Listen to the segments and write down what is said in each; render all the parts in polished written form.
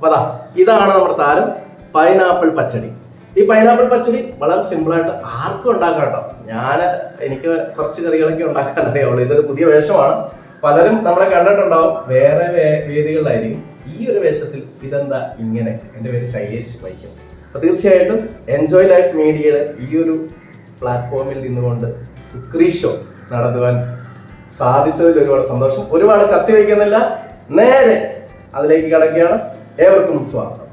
അപ്പൊ അതാ ഇതാണ് നമ്മുടെ താരം പൈനാപ്പിൾ പച്ചടി. ഈ പൈനാപ്പിൾ പച്ചടി വളരെ സിമ്പിളായിട്ട് ആർക്കും ഉണ്ടാക്കാം കേട്ടോ. എനിക്ക് കുറച്ച് കറികളൊക്കെ ഉണ്ടാക്കാൻ അറിയാവുള്ളൂ. ഇതൊരു പുതിയ വേഷമാണ്. പലരും നമ്മളെ കണ്ടിട്ടുണ്ടാവും, വേറെ വേദികളിലായിരിക്കും. ഈ ഒരു വേഷത്തിൽ ഇതെന്താ ഇങ്ങനെ? എൻ്റെ പേര് ശൈലേഷ് വൈക്കം. അപ്പൊ തീർച്ചയായിട്ടും എൻജോയ് ലൈഫ് മീഡിയയുടെ ഈ ഒരു പ്ലാറ്റ്ഫോമിൽ നിന്നുകൊണ്ട് കുക്കറി ഷോ നടത്തുവാൻ സാധിച്ചതിൽ ഒരുപാട് സന്തോഷം. ഒരുപാട് കത്തി വയ്ക്കുന്നില്ല, നേരെ അതിലേക്ക് കടക്കുകയാണ്. ഏവർക്കും സ്വാഗതം.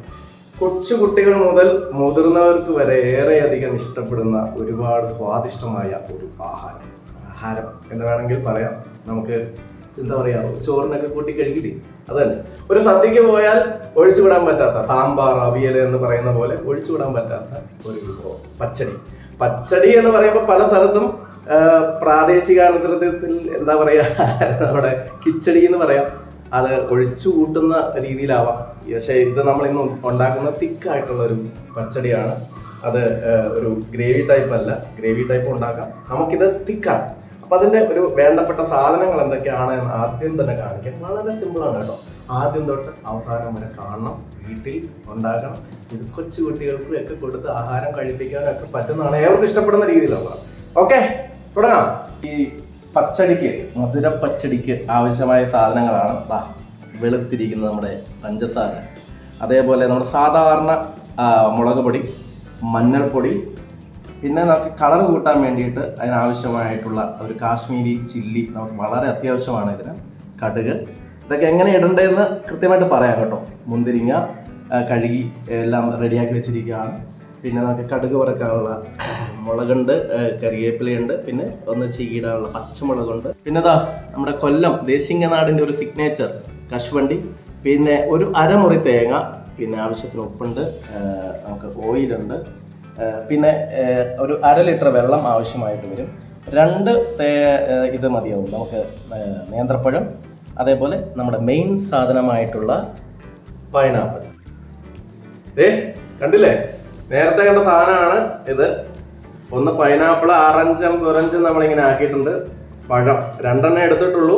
കൊച്ചു കുട്ടികൾ മുതൽ മുതിർന്നവർക്ക് വരെ ഏറെയധികം ഇഷ്ടപ്പെടുന്ന ഒരുപാട് സ്വാദിഷ്ടമായ ഒരു ആഹാരം എന്ന് വേണമെങ്കിൽ പറയാം. നമുക്ക് എന്താ പറയാ, ചോറിനൊക്കെ കൂട്ടി കഴിക്കില്ലേ, അതല്ലേ. ഒരു സദ്യക്ക് പോയാൽ ഒഴിച്ചുവിടാൻ പറ്റാത്ത സാമ്പാർ, അവിയൽ എന്ന് പറയുന്ന പോലെ ഒഴിച്ചുവിടാൻ പറ്റാത്ത ഒരു വിഭവം പച്ചടി എന്ന് പറയുമ്പോൾ പല സ്ഥലത്തും പ്രാദേശികാനുസൃതത്തിൽ എന്താ പറയാ, നമ്മുടെ കിച്ചടി എന്ന് പറയാം. അത് ഒഴിച്ചു കൂട്ടുന്ന രീതിയിലാവാം. പക്ഷേ ഇത് നമ്മൾ ഇന്ന് ഉണ്ടാക്കുന്ന തിക്കായിട്ടുള്ള ഒരു പച്ചടിയാണ്. അത് ഒരു ഗ്രേവി ടൈപ്പ് അല്ല, ഗ്രേവി ടൈപ്പ് ഉണ്ടാക്കാം. നമുക്കിത് തിക്കാണ്. അപ്പം അതിൻ്റെ ഒരു വേണ്ടപ്പെട്ട സാധനങ്ങൾ എന്തൊക്കെയാണ് എന്ന് ആദ്യം തന്നെ കാണിക്കാം. വളരെ സിമ്പിളാണ് കേട്ടോ. ആദ്യം തൊട്ട് അവസാനം വരെ കാണണം, വീട്ടിൽ ഉണ്ടാക്കണം. ഇത് കൊച്ചു കുട്ടികൾക്കും ഒക്കെ കൊടുത്ത് ആഹാരം കഴിപ്പിക്കാനൊക്കെ പറ്റുന്നതാണ്, ഏവർക്കും ഇഷ്ടപ്പെടുന്ന രീതിയിലുള്ളതാണ്. ഓക്കെ, തുടങ്ങാം. ഈ പച്ചടിക്ക്, മധുര പച്ചടിക്ക് ആവശ്യമായ സാധനങ്ങളാണ് വെളുത്തിരിക്കുന്ന നമ്മുടെ പഞ്ചസാര, അതേപോലെ നമ്മുടെ സാധാരണ മുളക് പൊടി, മഞ്ഞൾപ്പൊടി, പിന്നെ നമുക്ക് കളർ കൂട്ടാൻ വേണ്ടിയിട്ട് അതിനാവശ്യമായിട്ടുള്ള ഒരു കാശ്മീരി ചില്ലി നമുക്ക് വളരെ അത്യാവശ്യമാണ്. ഇതിന് കടുക്. ഇതൊക്കെ എങ്ങനെ ഇടേണ്ടതെന്ന് കൃത്യമായിട്ട് പറയാം കേട്ടോ. മുന്തിരിങ്ങ കഴുകി എല്ലാം റെഡിയാക്കി വെച്ചിരിക്കുകയാണ്. പിന്നെ നമുക്ക് കടുക് വറക്കാനുള്ള മുളകുണ്ട്, കറിവേപ്പിലയുണ്ട്, പിന്നെ ഒന്ന് ചീകിടാനുള്ള പച്ചമുളകുണ്ട്. പിന്നെ നമ്മുടെ കൊല്ലം ദേശിംഗനാടിൻ്റെ ഒരു സിഗ്നേച്ചർ കശുവണ്ടി, പിന്നെ ഒരു അരമുറി തേങ്ങ, പിന്നെ ആവശ്യത്തിന് ഉപ്പുണ്ട്, നമുക്ക് ഓയിലുണ്ട്, പിന്നെ ഒരു 1/2 ലിറ്റർ വെള്ളം ആവശ്യമായിട്ട് വരും. 2 ഇത് മതിയാവും നമുക്ക് നേന്ത്രപ്പഴം, അതേപോലെ നമ്മുടെ മെയിൻ സാധനമായിട്ടുള്ള പൈനാപ്പിൾ. കണ്ടില്ലേ, നേരത്തെ കണ്ട സാധനമാണ് ഇത്. ഒന്ന് പൈനാപ്പിൾ ആറഞ്ചും കുറഞ്ചും നമ്മളിങ്ങനെ ആക്കിയിട്ടുണ്ട്. പഴം 2 എടുത്തിട്ടുള്ളൂ,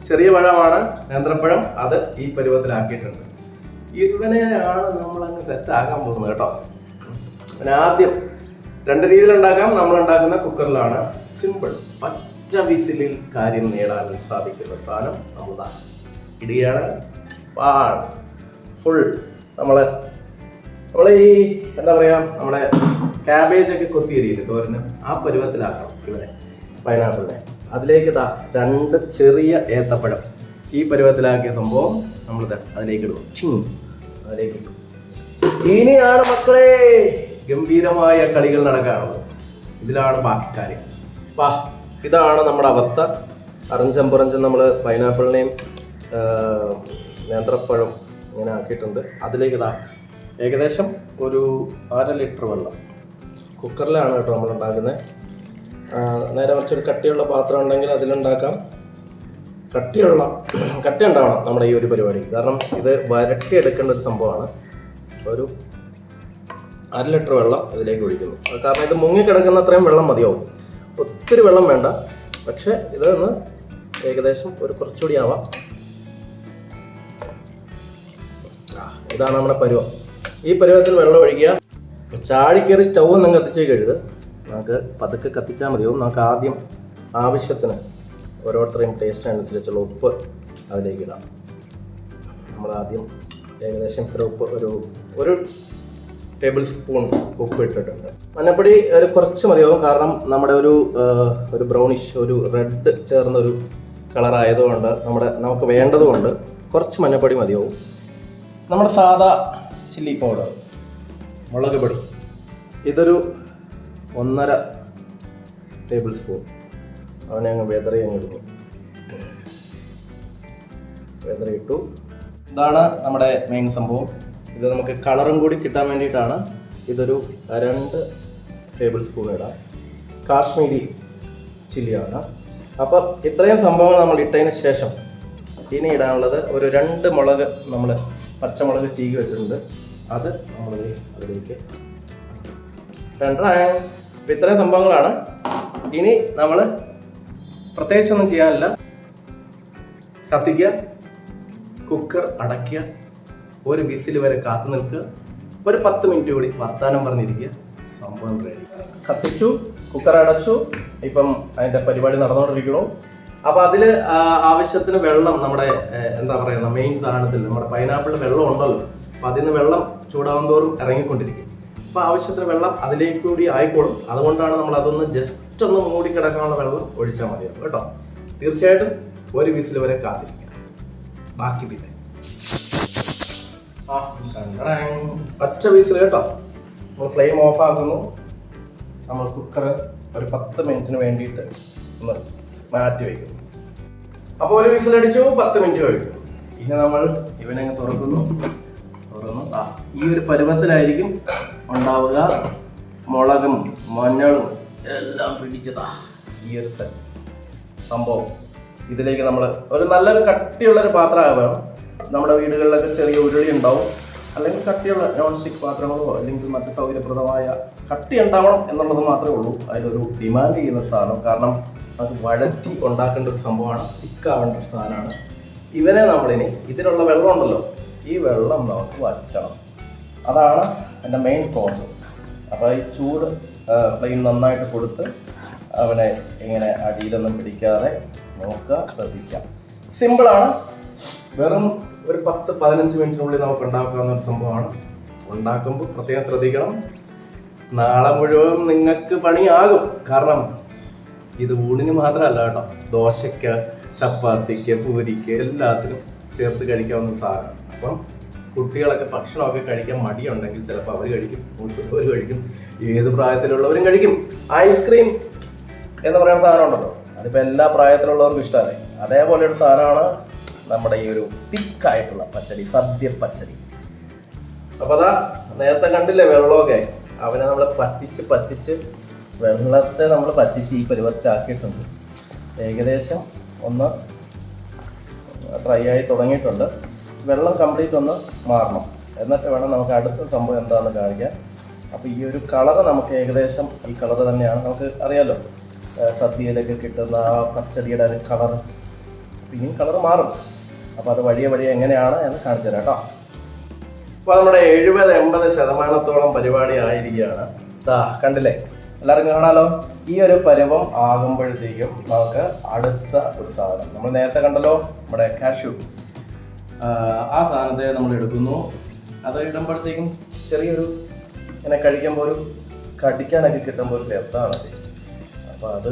ചെറിയ പഴമാണ് നേന്ത്രപ്പഴം, അത് ഈ പരുവത്തിലാക്കിയിട്ടുണ്ട്. ഇവനെയാണ് നമ്മളങ്ങ് സെറ്റ് ആക്കാൻ പോകുന്നത് കേട്ടോ. പിന്നെ ആദ്യം 2 രീതിയിലുണ്ടാക്കാം. നമ്മളുണ്ടാക്കുന്ന കുക്കറിലാണ്. സിമ്പിൾ, ഒറ്റ വിസിലിൽ കാര്യം നേടാൻ സാധിക്കുന്ന സാധനം നമ്മൾ ഇടുകയാണ്. ഫുൾ നമ്മൾ ഈ എന്താ പറയുക, നമ്മുടെ ക്യാബേജ് ഒക്കെ കൊത്തിയരിയില്ലേ തോരന്, ആ പരുവത്തിലാക്കണം ഇവരെ പൈനാപ്പിളിനെ. അതിലേക്ക് 2 ചെറിയ ഏത്തപ്പഴം ഈ പരുവത്തിലാക്കിയ സംഭവം നമ്മളിത് അതിലേക്ക് ഇടും. അതിലേക്ക് ഇട്ടു. ഇനിയാണ് മക്കളെ ഗംഭീരമായ കളികൾ നടക്കാറുള്ളത്. ഇതിലാണ് ബാക്കി കാര്യം. ഇതാണ് നമ്മുടെ അവസ്ഥ. അറഞ്ചം പുറഞ്ചും നമ്മൾ പൈനാപ്പിളിനെയും നേന്ത്രപ്പഴം ഇങ്ങനെ ആക്കിയിട്ടുണ്ട്. അതിലേക്ക് ഏകദേശം ഒരു 1/2 ലിറ്റർ വെള്ളം. കുക്കറിലാണ് കേട്ടോ നമ്മൾ ഉണ്ടാക്കുന്നത്. നേരെ കുറച്ചൊരു കട്ടിയുള്ള പാത്രം ഉണ്ടെങ്കിൽ അതിലുണ്ടാക്കാം. കട്ടി ഉണ്ടാവണം നമ്മുടെ ഈ ഒരു പരിപാടി. കാരണം ഇത് വരട്ടിയെടുക്കേണ്ട ഒരു സംഭവമാണ്. ഒരു 1/2 ലിറ്റർ വെള്ളം ഇതിലേക്ക് ഒഴിക്കുന്നു. കാരണം ഇത് മുങ്ങിക്കിടക്കുന്ന അത്രയും വെള്ളം മതിയാവും. ഒത്തിരി വെള്ളം വേണ്ട, പക്ഷെ ഇതൊന്ന് ഏകദേശം ഒരു കുറച്ചുകൂടി ആവാം. ഇതാണ് നമ്മുടെ പരുവം. ഈ പരുവത്തിൽ വെള്ളം ഒഴിക്കുക. ചാടിക്കയറി സ്റ്റൗ ഒന്നും കത്തിച്ച് കഴുത്, നമുക്ക് പതുക്കെ കത്തിച്ചാൽ മതിയാവും. നമുക്ക് ആദ്യം ആവശ്യത്തിന് ഓരോരുത്തരെയും ടേസ്റ്റ് അനുസരിച്ചുള്ള ഉപ്പ് അതിലേക്ക് ഇടാം. നമ്മൾ ആദ്യം ഏകദേശം ഇത്ര ഉപ്പ്, ഒരു ടേബിൾ സ്പൂൺ ഉപ്പ് ഇട്ടിട്ടുണ്ട്. മഞ്ഞപ്പൊടി ഒരു കുറച്ച് മതിയാവും. കാരണം നമ്മുടെ ഒരു ബ്രൗണിഷ്, ഒരു റെഡ് ചേർന്നൊരു കളറായതുകൊണ്ട് നമുക്ക് വേണ്ടതുകൊണ്ട് കുറച്ച് മഞ്ഞപ്പൊടി മതിയാവും. നമ്മുടെ സാദാ ചില്ലി പൗഡർ, മുളക് പൊടി, ഇതൊരു 1.5 ടേബിൾ സ്പൂൺ. അവനെ അങ്ങ് വെതറിയിട്ടു. ഇതാണ് നമ്മുടെ മെയിൻ സംഭവം. ഇത് നമുക്ക് കളറും കൂടി കിട്ടാൻ വേണ്ടിയിട്ടാണ്. ഇതൊരു 2 ടേബിൾ സ്പൂൺ ഇടാം. കാശ്മീരി ചില്ലിയാണ്. അപ്പം ഇത്രയും സംഭവങ്ങൾ നമ്മൾ ഇട്ടതിന് ശേഷം ഇനി ഇടാനുള്ളത് ഒരു 2 മുളക്, നമ്മൾ പച്ചമുളക് ചീകി വെച്ചിട്ടുണ്ട്. അത് നമ്മൾ അതിലേക്ക് ഇത്രയും സംഭവങ്ങളാണ്. ഇനി നമ്മൾ പ്രത്യേകിച്ചൊന്നും ചെയ്യാനില്ല. കത്തിക്കുക, കുക്കർ അടയ്ക്കുക, ഒരു വിസിൽ വരെ കാത്തു നിൽക്കുക. ഒരു 10 മിനിറ്റ് കൂടി വർത്താനം പറഞ്ഞിരിക്കുക. സംഭവം റെഡി. കത്തിച്ചു, കുക്കർ അടച്ചു. ഇപ്പം അതിൻ്റെ പരിപാടി നടന്നുകൊണ്ടിരിക്കണു. അപ്പോൾ അതിൽ ആവശ്യത്തിന് വെള്ളം, നമ്മുടെ എന്താ പറയുക, മെയിൻ സാധനത്തിൽ നമ്മുടെ പൈനാപ്പിളിൽ വെള്ളം ഉണ്ടല്ലോ. അപ്പോൾ അതിൽ നിന്ന് വെള്ളം ചൂടാകും തോറും ഇറങ്ങിക്കൊണ്ടിരിക്കും. അപ്പോൾ ആവശ്യത്തിന് വെള്ളം അതിലേക്ക് കൂടി ആയിക്കോളും. അതുകൊണ്ടാണ് നമ്മൾ അതൊന്ന് ജസ്റ്റ് ഒന്ന് മൂടി കിടക്കാനുള്ള വെള്ളം ഒഴിച്ചാൽ മതിയാവും കേട്ടോ. തീർച്ചയായിട്ടും ഒരു വിസിൽ വരെ കാത്തിരിക്കുക. ബാക്കി പിന്നെ ഒറ്റ വിസിൽ കേട്ടോ. നമ്മൾ ഫ്ലെയിം ഓഫ് ആക്കുന്നു. നമ്മൾ കുക്കർ ഒരു 10 മിനിറ്റിന് വേണ്ടിയിട്ട് ഒന്ന് മാറ്റി വയ്ക്കുന്നു. അപ്പോൾ ഒരു വിസിലടിച്ചു, 10 മിനിറ്റ് കഴിക്കും. ഇനി നമ്മൾ ഇവനങ്ങ് തുറന്നു. ഈ ഒരു പരുവത്തിലായിരിക്കും ഉണ്ടാവുക. മുളകും മഞ്ഞളും എല്ലാം പിടിച്ചതാ ഈ ഒരു സംഭവം. ഇതിലേക്ക് നമ്മൾ ഒരു നല്ലൊരു കട്ടിയുള്ളൊരു പാത്രം വേണം. നമ്മുടെ വീടുകളിലൊക്കെ ചെറിയ ഉരുളി ഉണ്ടാവും, അല്ലെങ്കിൽ കട്ടിയുള്ള നോൺ സ്റ്റിക്ക് പാത്രങ്ങളോ അല്ലെങ്കിൽ മറ്റ് സൗകര്യപ്രദമായ കട്ടി ഉണ്ടാവണം എന്നുള്ളത് മാത്രമേ ഉള്ളൂ. അതിലൊരു ഡിമാൻഡ് ചെയ്യുന്ന ഒരു സാധനം. കാരണം അത് വഴറ്റി ഉണ്ടാക്കേണ്ട ഒരു സംഭവമാണ്, തിക്കാവേണ്ട ഒരു സാധനമാണ്. ഇവരെ നമ്മളിനി ഇതിലുള്ള വെള്ളം ഉണ്ടല്ലോ, ഈ വെള്ളം നമുക്ക് വറ്റണം. അതാണ് എൻ്റെ മെയിൻ പ്രോസസ്സ്. അപ്പോൾ ഈ ചൂട് ഫ്ലെയിം നന്നായിട്ട് കൊടുത്ത് അവനെ ഇങ്ങനെ അടിയിലൊന്നും പിടിക്കാതെ നോക്കുക, ശ്രദ്ധിക്കാം. സിമ്പിളാണ്. വെറും ഒരു 10-15 മിനിറ്റിനുള്ളിൽ നമുക്ക് ഉണ്ടാക്കാവുന്ന ഒരു സംഭവമാണ്. ഉണ്ടാക്കുമ്പോൾ പ്രത്യേകം ശ്രദ്ധിക്കണം. നാളെ മുഴുവൻ നിങ്ങൾക്ക് പണിയാകും. കാരണം ഇത് ഊണിന് മാത്രമല്ല കേട്ടോ, ദോശയ്ക്ക്, ചപ്പാത്തിക്ക്, പൂരിക്ക് എല്ലാത്തിനും ചേർത്ത് കഴിക്കാവുന്ന സാധനം. അപ്പം കുട്ടികളൊക്കെ ഭക്ഷണമൊക്കെ കഴിക്കാൻ മടിയുണ്ടെങ്കിൽ ചിലപ്പോൾ അവർ കഴിക്കും, മുതിർന്നവർ കഴിക്കും, ഏത് പ്രായത്തിലുള്ളവരും കഴിക്കും. ഐസ്ക്രീം എന്ന് പറയുന്ന സാധനം ഉണ്ടല്ലോ, അതിപ്പോൾ എല്ലാ പ്രായത്തിലുള്ളവർക്കും ഇഷ്ടമല്ലേ. അതേപോലെ ഒരു സാധനമാണ് നമ്മുടെ ഈ ഒരു തിക്കായിട്ടുള്ള പച്ചടി, സദ്യ പച്ചടി. അപ്പോൾ അതാ നേരത്തെ കണ്ടില്ലേ വെള്ളമൊക്കെ, അവനെ നമ്മൾ പറ്റിച്ച് വെള്ളത്തെ നമ്മൾ പറ്റിച്ച് ഈ പരുവത്തിലാക്കിയിട്ടുണ്ട്. ഏകദേശം ഒന്ന് ഡ്രൈ ആയി തുടങ്ങിയിട്ടുണ്ട്. വെള്ളം കംപ്ലീറ്റ് ഒന്ന് മാറണം, എന്നിട്ട് വേണം നമുക്ക് അടുത്ത സംഭവം എന്താണെന്ന് കാണിക്കാൻ. അപ്പോൾ ഈ ഒരു കളറ് നമുക്ക് ഏകദേശം ഈ കളറ് തന്നെയാണ് നമുക്ക് അറിയാമല്ലോ, സദ്യയിലൊക്കെ കിട്ടുന്ന ആ പച്ചടിയുടെ ഒരു കളറ്. പിന്നെയും കളറ് മാറും. അപ്പോൾ അത് വഴിയെ എങ്ങനെയാണ് എന്ന് കാണിച്ചു തരാം കേട്ടോ. അപ്പോൾ നമ്മുടെ 70-80% പരിപാടി ആയിരിക്കുകയാണ്. കണ്ടില്ലേ, എല്ലാവർക്കും കാണാമല്ലോ. ഈ ഒരു പരുവം ആകുമ്പോഴത്തേക്കും നമുക്ക് അടുത്ത ഒരു സാധനം നമ്മൾ നേരത്തെ കണ്ടല്ലോ, നമ്മുടെ കാഷ്യൂ, ആ സാധനത്തെ നമ്മൾ എടുക്കുന്നു. അത് ഇടുമ്പോഴത്തേക്കും ചെറിയൊരു ഇങ്ങനെ കഴിക്കുമ്പോൾ ഒരു കടിക്കാനൊക്കെ കിട്ടുമ്പോൾ ഒരു രസമാണ്. അപ്പോൾ അത്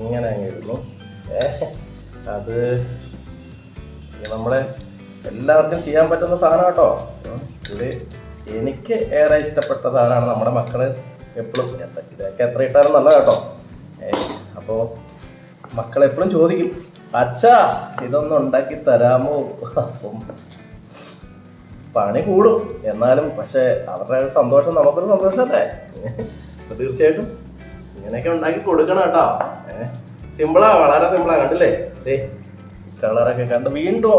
ഇങ്ങനെ അങ്ങ് ഇടുന്നു. അത് നമ്മളെ എല്ലാവർക്കും ചെയ്യാൻ പറ്റുന്ന സാധനം കേട്ടോ. ഇത് എനിക്ക് ഏറെ ഇഷ്ടപ്പെട്ട സാധനമാണ്. നമ്മുടെ മക്കൾ എപ്പോഴും ഇതൊക്കെ എത്ര ഇട്ടാലും നല്ല കേട്ടോ. അപ്പോൾ മക്കളെപ്പോഴും ചോദിക്കും, അച്ഛാ ഇതൊന്നും ഉണ്ടാക്കി തരാമോ? അപ്പം പണി കൂടും എന്നാലും, പക്ഷേ അവരുടെ സന്തോഷം നമുക്കൊരു സന്തോഷമല്ലേ. തീർച്ചയായിട്ടും ഇങ്ങനെയൊക്കെ ഉണ്ടാക്കി കൊടുക്കണം കേട്ടോ. സിമ്പിളാ, വളരെ സിമ്പിളാ. കണ്ടില്ലേ, കളറൊക്കെ കണ്ട് വീണ്ടും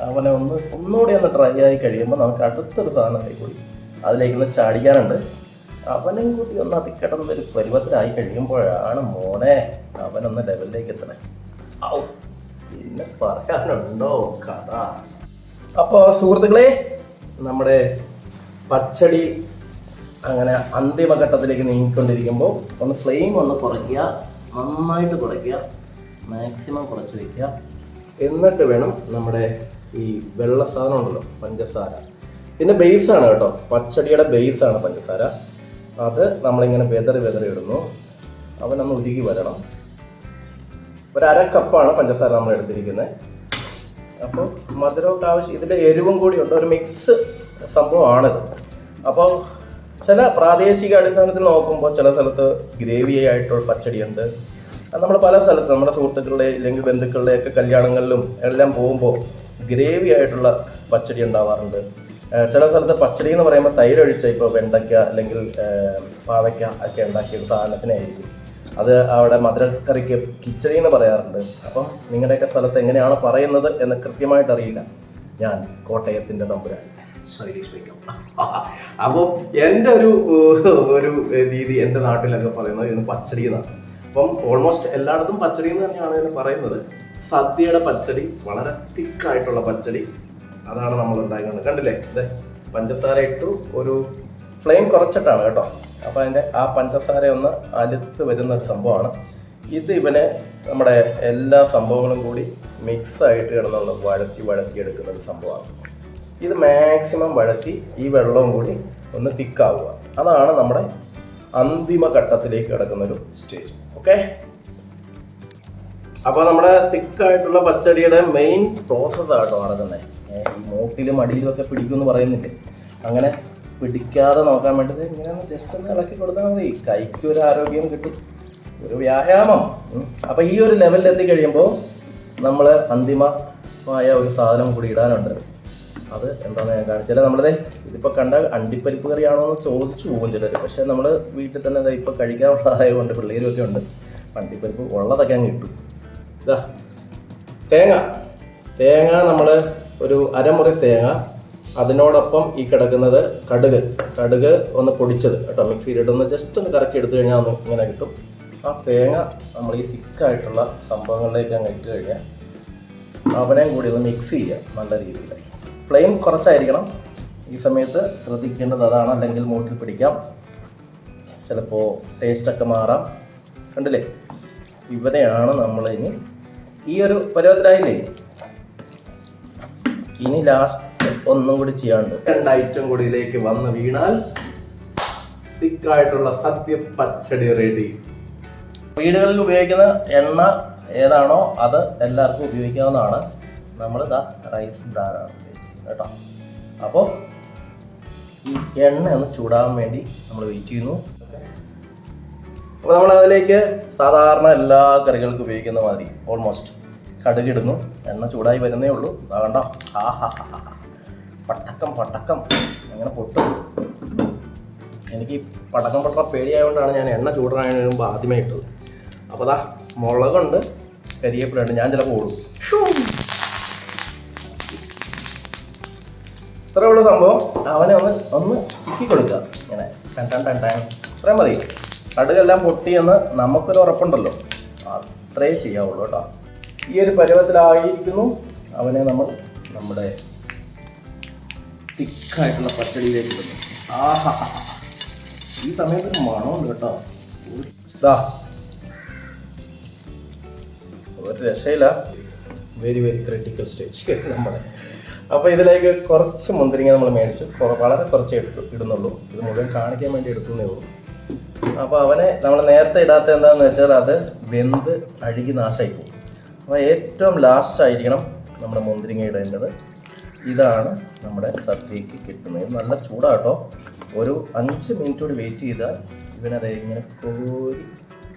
അവനെ ഒന്നുകൂടി ഒന്ന് ഡ്രൈ ആയി കഴിയുമ്പോൾ നമുക്ക് അടുത്തൊരു സാധനത്തിൽ കൂടി അതിലേക്കൊന്ന് ചാടിക്കാനുണ്ട്. അവനും കൂടി ഒന്ന് അതിക്കിടന്നൊരു പരുവത്തിലായി കഴിയുമ്പോഴാണ് മോനെ അവനൊന്ന് ലെവലിലേക്ക് എത്തണേ. പിന്നെ പറയാനുണ്ടോ കഥ. അപ്പോൾ സുഹൃത്തുക്കളെ, നമ്മുടെ പച്ചടി അങ്ങനെ അന്തിമഘട്ടത്തിലേക്ക് നീങ്ങിക്കൊണ്ടിരിക്കുമ്പോൾ ഒന്ന് ഫ്ലെയിം ഒന്ന് കുറയ്ക്കുക, നന്നായിട്ട് കുറയ്ക്കുക, മാക്സിമം കുറച്ച് വയ്ക്കുക. എന്നിട്ട് വേണം നമ്മുടെ ഈ വെള്ള സാധനം ഉണ്ടല്ലോ, പഞ്ചസാര. പിന്നെ ബേസാണ് കേട്ടോ, പച്ചടിയുടെ ബേസാണ് പഞ്ചസാര. അത് നമ്മളിങ്ങനെ വെതറി ഇടുന്നു. അവനൊന്ന് ഉരുകി വരണം. ഒരു 1/2 കപ്പാണ് പഞ്ചസാര നമ്മൾ എടുത്തിരിക്കുന്നത്. അപ്പോൾ മധുരമൊക്കെ ആവശ്യം, ഇതിൻ്റെ എരിവും കൂടി ഉണ്ട്, ഒരു മിക്സ് സംഭവമാണിത്. അപ്പോൾ ചില പ്രാദേശിക അടിസ്ഥാനത്തിൽ നോക്കുമ്പോൾ ചില സ്ഥലത്ത് ഗ്രേവി ആയിട്ടുള്ള പച്ചടിയുണ്ട്. നമ്മൾ പല സ്ഥലത്ത് നമ്മുടെ സുഹൃത്തുക്കളുടെ അല്ലെങ്കിൽ ബന്ധുക്കളുടെയൊക്കെ കല്യാണങ്ങളിലും എല്ലാം പോകുമ്പോൾ ഗ്രേവി ആയിട്ടുള്ള പച്ചടി ഉണ്ടാവാറുണ്ട്. ചില സ്ഥലത്ത് പച്ചടി എന്ന് പറയുമ്പോൾ തൈരൊഴിച്ച, ഇപ്പോൾ വെണ്ടയ്ക്ക അല്ലെങ്കിൽ പാവയ്ക്ക ഒക്കെ ഉണ്ടാക്കിയ സാധനത്തിനായിരിക്കും. അത് അവിടെ മധുരക്കറിക്ക് കിച്ചടി എന്ന് പറയാറുണ്ട്. അപ്പം നിങ്ങളുടെയൊക്കെ സ്ഥലത്ത് എങ്ങനെയാണ് പറയുന്നത് എന്ന് കൃത്യമായിട്ട് അറിയില്ല. ഞാൻ കോട്ടയത്തിൻ്റെ തമ്പുരാൻ ശൈലീഷ് വൈക്കം. അപ്പോൾ എൻ്റെ ഒരു രീതി എൻ്റെ നാട്ടിലൊക്കെ പറയുന്നത് ഇന്ന് പച്ചടി എന്നാണ്. അപ്പം ഓൾമോസ്റ്റ് എല്ലായിടത്തും പച്ചടി എന്ന് തന്നെയാണ് ഇതിന് പറയുന്നത്. സദ്യയുടെ പച്ചടി, വളരെ തിക്കായിട്ടുള്ള പച്ചടി, അതാണ് നമ്മൾ ഉണ്ടാക്കുന്നത്. കണ്ടില്ലേ, ഇത് പഞ്ചസാര ഇട്ടു, ഒരു ഫ്ലെയിം കുറച്ചിട്ടാണ് കേട്ടോ. അപ്പോൾ അതിൻ്റെ ആ പഞ്ചസാര ഒന്ന് അലുത്ത് വരുന്ന ഒരു സംഭവമാണ് ഇത്. ഇവനെ നമ്മുടെ എല്ലാ സംഭവങ്ങളും കൂടി മിക്സായിട്ട് കിടന്നുള്ള വഴറ്റി എടുക്കുന്ന ഒരു സംഭവമാണ് ഇത്. മാക്സിമം വഴറ്റി ഈ വെള്ളവും കൂടി ഒന്ന് തിക്കാവുക. അതാണ് നമ്മുടെ അന്തിമ ഘട്ടത്തിലേക്ക് കിടക്കുന്നൊരു സ്റ്റേജ്. ഓക്കെ, അപ്പോൾ നമ്മുടെ തിക്കായിട്ടുള്ള പച്ചടിയുടെ മെയിൻ പ്രോസസ്സാട്ടോ നടക്കുന്നത്. ഈ മൂട്ടിലും അടിയിലും ഒക്കെ പിടിക്കുമെന്ന് പറയുന്നില്ലേ, അങ്ങനെ പിടിക്കാതെ നോക്കാൻ വേണ്ടത് ഇങ്ങനെ ജസ്റ്റ് ഒന്ന് ഇളക്കി കൊടുത്താൽ മതി. കൈക്ക് ഒരു ആരോഗ്യം കിട്ടും, ഒരു വ്യായാമം. അപ്പോൾ ഈ ഒരു ലെവലിൽ എത്തിക്കഴിയുമ്പോൾ നമ്മൾ അന്തിമമായ ഒരു സാധനം കൂടി ഇടാനുണ്ട്. അത് എന്താണെന്ന് ഞാൻ കാണിച്ചാൽ, നമ്മളിതേ ഇതിപ്പോൾ കണ്ട അണ്ടിപ്പരിപ്പ് കറിയാണോ എന്ന് ചോദിച്ചു പോകും ചിലർ. പക്ഷേ നമ്മൾ വീട്ടിൽ തന്നെ ഇപ്പോൾ കഴിക്കാനുള്ളതായത് കൊണ്ട് പിള്ളേരൊക്കെ ഉണ്ട്, അണ്ടിപ്പരിപ്പ് ഉള്ളതൊക്കെ അങ്ങ് കിട്ടും. ഇതാ തേങ്ങ നമ്മൾ ഒരു അരമുറി തേങ്ങ, അതിനോടൊപ്പം ഈ കിടക്കുന്നത് കടുക് ഒന്ന് പൊടിച്ചത് കേട്ടോ, മിക്സിയിലിട്ടൊന്ന് ജസ്റ്റ് ഒന്ന് കറക്കി എടുത്തു കഴിഞ്ഞാൽ ഒന്ന് ഇങ്ങനെ കിട്ടും. ആ തേങ്ങ നമ്മൾ ഈ തിക്കായിട്ടുള്ള സംഭവങ്ങളിലേക്ക് അങ്ങ് ഇട്ട് കഴിഞ്ഞാൽ അവനെയും കൂടി ഒന്ന് മിക്സ് ചെയ്യുക നല്ല രീതിയിൽ. ഫ്ലെയിം കുറച്ചായിരിക്കണം ഈ സമയത്ത്, ശ്രദ്ധിക്കേണ്ടത് അതാണ്, അല്ലെങ്കിൽ മൂട്ടിൽ പിടിക്കാം, ചിലപ്പോൾ ടേസ്റ്റൊക്കെ മാറാം. കണ്ടില്ലേ, ഇവരെയാണ് നമ്മൾ ഇനി ഈ ഒരു പരുവത്തിലായില്ലേ. ഇനി ലാസ്റ്റ് ഒന്നും കൂടി ചെയ്യാണ്ട് 2 ഐറ്റം കൂടി ഇതിലേക്ക് വന്ന് വീണാൽ തിക്കായിട്ടുള്ള സദ്യ പച്ചടി റെഡി. വീടുകളിൽ ഉപയോഗിക്കുന്ന എണ്ണ ഏതാണോ അത് എല്ലാവർക്കും ഉപയോഗിക്കാവുന്നതാണ്. നമ്മൾ റൈസ് ബ്രാനാണ് ഉപയോഗിച്ചിരിക്കുന്നത് കേട്ടോ. അപ്പോൾ ഈ എണ്ണ ഒന്ന് ചൂടാകാൻ വേണ്ടി നമ്മൾ വെയിറ്റ് ചെയ്യുന്നു. അപ്പോൾ നമ്മൾ അതിലേക്ക് സാധാരണ എല്ലാ കറികൾക്കും ഉപയോഗിക്കുന്ന മാതിരി ഓൾമോസ്റ്റ് കടുകിടുന്നു. എണ്ണ ചൂടായി വരുന്നേ ഉള്ളൂ. വേണ്ട, പട്ടക്കം അങ്ങനെ പൊട്ടും. എനിക്ക് പടക്കം പൊട്ടണ പേടിയായതുകൊണ്ടാണ് ഞാൻ എണ്ണ ചൂടാകാൻ മുമ്പ് ആദ്യമേ ഇട്ടത്. അപ്പോൾ അതാ മുളകുണ്ട്, കരിയേപ്പിലുണ്ട്, ഞാൻ ചിലപ്പോൾ ഓടും. ഇത്രേ ഉള്ളൂ സംഭവം. അവനെ ഒന്ന് ചിക്കി കൊടുക്കുക ഇങ്ങനെ, ഇത്രയും മതി. കടുകെല്ലാം പൊട്ടിയെന്ന് നമുക്കൊരു ഉറപ്പുണ്ടല്ലോ, അത്രേ ചെയ്യാവുള്ളൂ കേട്ടോ. ഈ ഒരു പരുവത്തിലായിരിക്കുന്നു അവനെ നമ്മൾ നമ്മുടെ തിക്കായിട്ടുള്ള പച്ചടിയിലേക്ക് ഇടുന്നു. ഈ സമയത്ത് മണമുണ്ട് കേട്ടോ, ഒരു രക്ഷയില്ല. വെരി ക്രിട്ടിക്കൽ സ്റ്റേജ് നമ്മുടെ. അപ്പോൾ ഇതിലേക്ക് കുറച്ച് മുന്തിരിങ്ങ നമ്മൾ മേടിച്ചു, വളരെ കുറച്ച് ഇടുന്നുള്ളൂ. ഇത് മുഴുവൻ കാണിക്കാൻ വേണ്ടി എടുക്കുന്നേ ഉള്ളൂ. അപ്പോൾ അവനെ നമ്മൾ നേരത്തെ ഇടാത്ത എന്താണെന്ന് വെച്ചാൽ അത് വെന്ത് അഴുകി നാശമായി പോകും. അപ്പോൾ ഏറ്റവും ലാസ്റ്റ് ആയിരിക്കണം നമ്മുടെ മുന്തിരിങ്ങ ഇടേണ്ടത്. ഇതാണ് നമ്മുടെ സദ്യക്ക് കിട്ടുന്നത്. നല്ല ചൂടാട്ടോ. ഒരു 5 മിനിറ്റ് കൂടി വെയിറ്റ് ചെയ്താൽ ഇവനത് ഇങ്ങനെ കോരി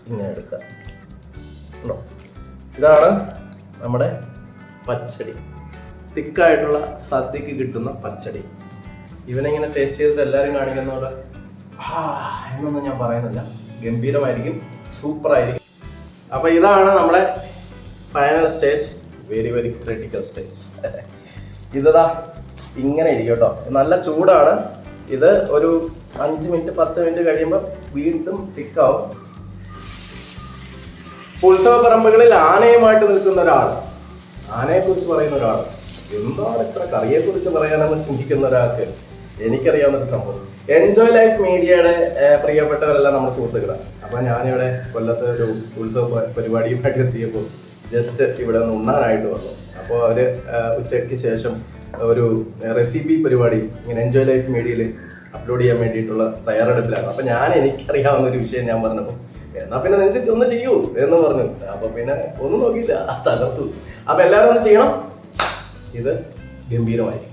ഇങ്ങനെ എടുക്കുക. ഉണ്ടോ, ഇതാണ് നമ്മുടെ പച്ചടി, തിക്കായിട്ടുള്ള സദ്യക്ക് കിട്ടുന്ന പച്ചടി. ഇവനെങ്ങനെ ടേസ്റ്റ് ചെയ്തിട്ട് എല്ലാവരും കാണിക്കുന്നതോടെ എന്നൊന്നും ഞാൻ പറയുന്നില്ല, ഗംഭീരമായിരിക്കും, സൂപ്പറായിരിക്കും. അപ്പോൾ ഇതാണ് നമ്മുടെ final stage, very critical stage. ഇതാ ഇങ്ങനെ ഇരിക്കും കേട്ടോ. നല്ല ചൂടാണ്. ഇത് ഒരു 5 മിനിറ്റ് 10 മിനിറ്റ് കഴിയുമ്പോൾ വീണ്ടും തിക്കാവും. ഉത്സവ പറമ്പുകളിൽ ആനയുമായിട്ട് നിൽക്കുന്ന ഒരാൾ, ആനയെക്കുറിച്ച് പറയുന്ന ഒരാൾ, എന്താണ് ഇത്ര കറിയെക്കുറിച്ച് പറയാനെന്ന് ചിന്തിക്കുന്ന ഒരാൾക്ക് എനിക്കറിയാവുന്നൊരു സംഭവം. എൻജോയ് ലൈഫ് മീഡിയയുടെ പ്രിയപ്പെട്ടവരെല്ലാം നമ്മുടെ സുഹൃത്തുക്കളാണ്. അപ്പോൾ ഞാനിവിടെ കൊല്ലത്ത് ഒരു ഉത്സവ പരിപാടിയുമായിട്ട് എത്തിയപ്പോൾ ജസ്റ്റ് ഇവിടെ ഒന്ന് ഉണ്ണാനായിട്ട് വന്നു. അപ്പോൾ അവർ ഉച്ചയ്ക്ക് ശേഷം ഒരു റെസിപ്പി പരിപാടി ഇങ്ങനെ എൻജോയ് ലൈഫ് മീഡിയയിൽ അപ്ലോഡ് ചെയ്യാൻ വേണ്ടിയിട്ടുള്ള തയ്യാറെടുപ്പിലാണ്. അപ്പോൾ എനിക്കറിയാവുന്ന ഒരു വിഷയം ഞാൻ പറഞ്ഞപ്പോൾ എന്നാൽ പിന്നെ നിങ്ങൾക്ക് ഒന്ന് ചെയ്യൂ എന്ന് പറഞ്ഞു. അപ്പോൾ പിന്നെ ഒന്നും നോക്കിയില്ല, തകർത്തു. അപ്പോൾ എല്ലാവരും ഒന്ന് ചെയ്യണം, ഇത് ഗംഭീരമായിരിക്കും.